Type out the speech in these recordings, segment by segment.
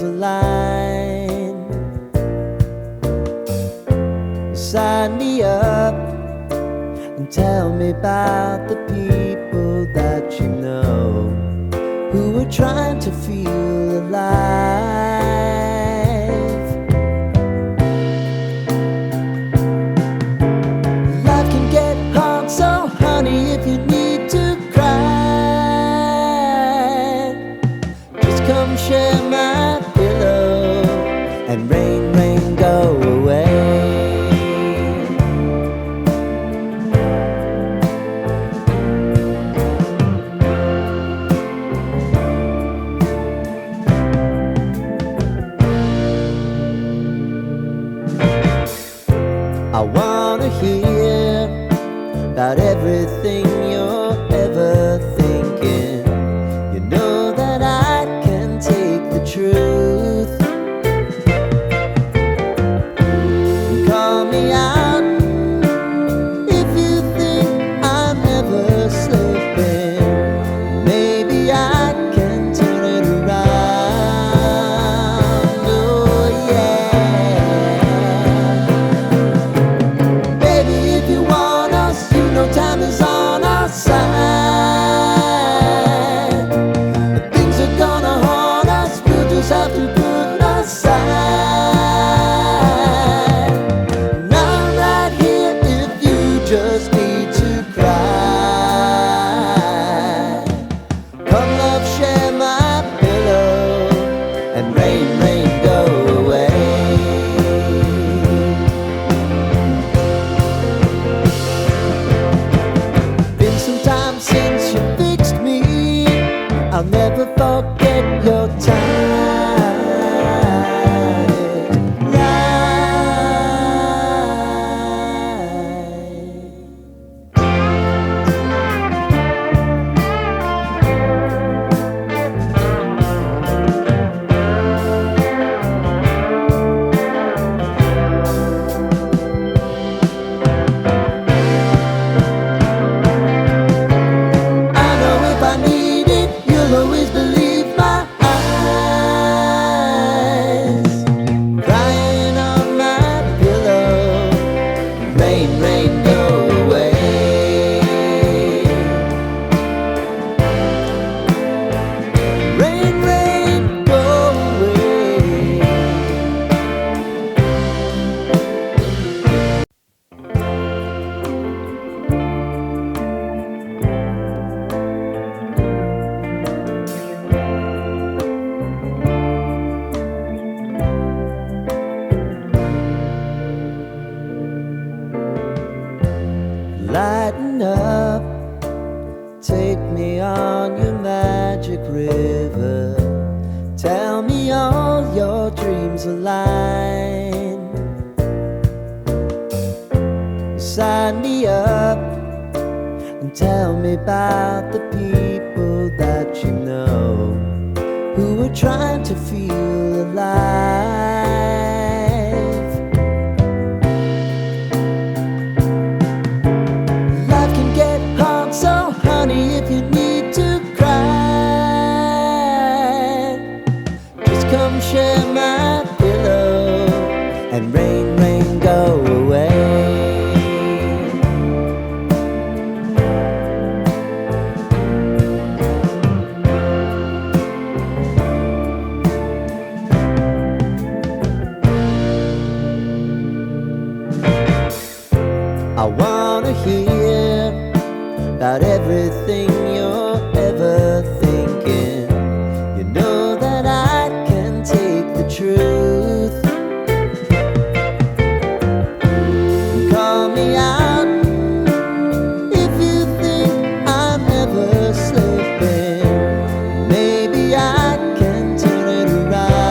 dreams align. Sign me up and tell me about the people that you know who are trying to feel alive. Life can get hard, so honey, if you need to cry, just come share my pillow and rain, rain, go away. I wanna hear about everything you're ever thinking. You know that I can take the truth. Call me out if you think I'm ever slipping. Maybe I can turn it around. Oh yeah. Baby, if you want us, you know time is on our side. But things are gonna haunt us, we'll just have to put aside. And I'm right here if you just need to cry. Come love, share my pillow and rain, rain, go away. Been some time since you fixed me. I'll never forget your time. I know if I need it, you'll always believe my eyes. Crying on my pillow, rain, rain, go away. Rain, rain, go away. Lighten up, take me on your magic river. Tell me all your dreams align. Sign me up and tell me about the people that you know who are trying to feel alive. Life can get hard, so honey, if you need to cry, just come share my pillow and rain, rain, go away. I wanna hear about everything you're ever thinking. You know that I can take the truth. Call me out if you think I'm ever slipping. Maybe I can turn it around.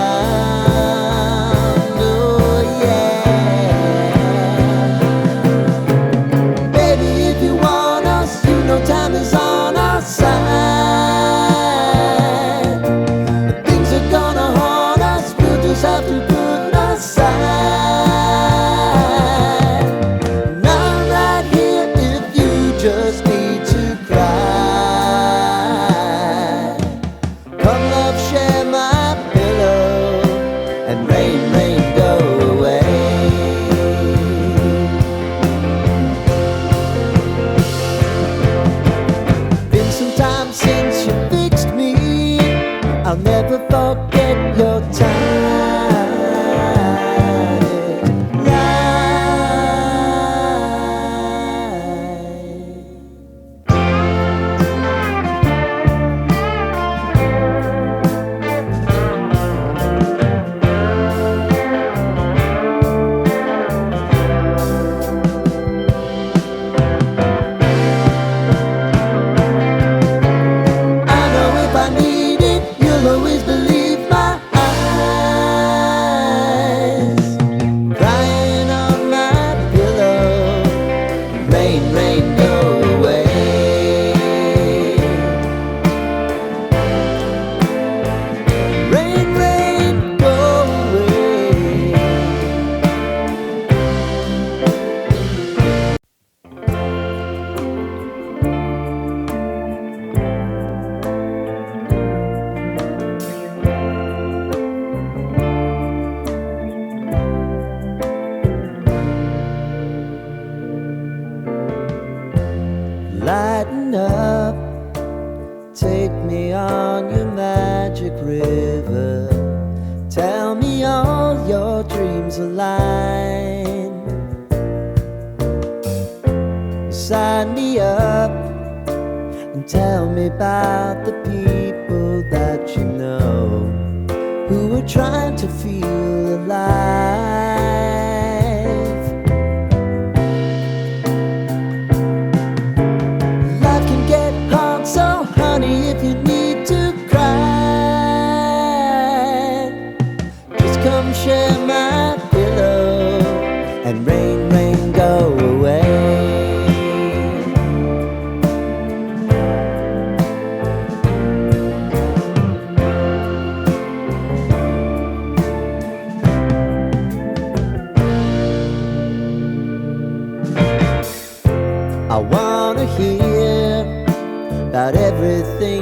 Oh yeah. Baby, if you want us, you know time is on our brighten up. Take me on your magic river. Tell me all your dreams align. Sign me up and tell me about the people that you know who are trying to feel alive. Life can get hard, so honey, if you need to cry, just come share my pillow and rain, rain, go away. I wanna hear about everything